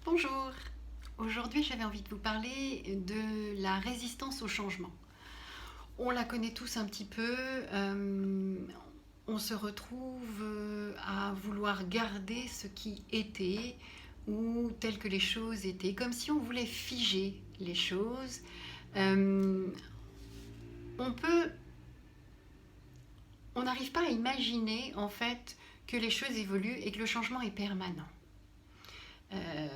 Bonjour, aujourd'hui j'avais envie de vous parler de la résistance au changement. On la connaît tous un petit peu, on se retrouve à vouloir garder ce qui était ou tel que les choses étaient, comme si on voulait figer les choses. Euh, on peut, on n'arrive pas à imaginer en fait que les choses évoluent et que le changement est permanent. Euh,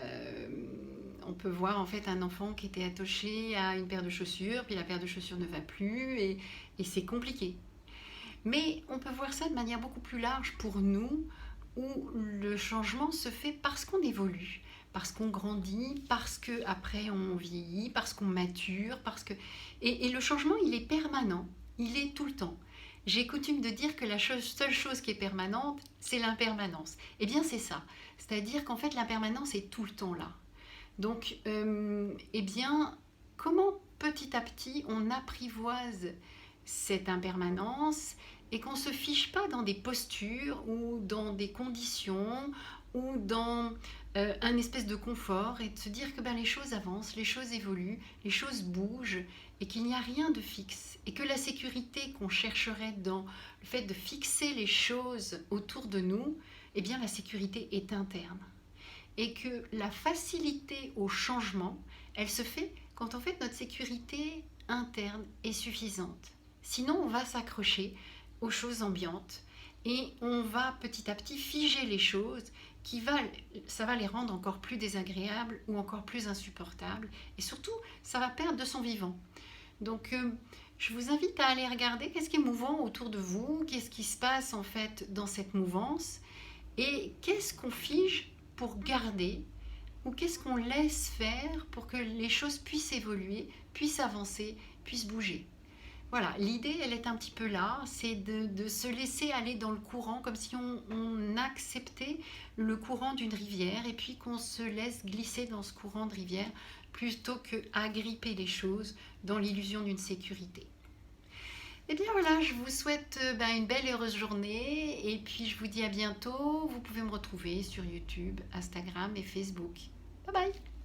on peut voir en fait un enfant qui était attaché à une paire de chaussures, puis la paire de chaussures ne va plus et c'est compliqué. Mais on peut voir ça de manière beaucoup plus large pour nous, où le changement se fait parce qu'on évolue, parce qu'on grandit, parce que après on vieillit, parce qu'on mature, et le changement il est permanent, il est tout le temps. J'ai coutume de dire que la seule chose qui est permanente, c'est l'impermanence. Eh bien c'est ça, c'est-à-dire qu'en fait l'impermanence est tout le temps là. Donc, eh bien, comment petit à petit on apprivoise cette impermanence et qu'on ne se fiche pas dans des postures ou dans des conditions ou dans un espèce de confort et de se dire que ben, les choses avancent, les choses évoluent, les choses bougent et qu'il n'y a rien de fixe et que la sécurité qu'on chercherait dans le fait de fixer les choses autour de nous, eh bien la sécurité est interne et que la facilité au changement, elle se fait quand en fait notre sécurité interne est suffisante. Sinon, on va s'accrocher aux choses ambiantes et on va petit à petit figer les choses ça va les rendre encore plus désagréables ou encore plus insupportables et surtout, ça va perdre de son vivant. Donc, je vous invite à aller regarder qu'est-ce qui est mouvant autour de vous, qu'est-ce qui se passe en fait dans cette mouvance et qu'est-ce qu'on fige pour garder ou qu'est-ce qu'on laisse faire pour que les choses puissent évoluer, puissent avancer, puissent bouger. Voilà, l'idée, elle est un petit peu là, c'est de se laisser aller dans le courant, comme si on acceptait le courant d'une rivière et puis qu'on se laisse glisser dans ce courant de rivière plutôt qu'à gripper les choses dans l'illusion d'une sécurité. Eh bien voilà, je vous souhaite une belle et heureuse journée et puis je vous dis à bientôt. Vous pouvez me retrouver sur YouTube, Instagram et Facebook. Bye bye.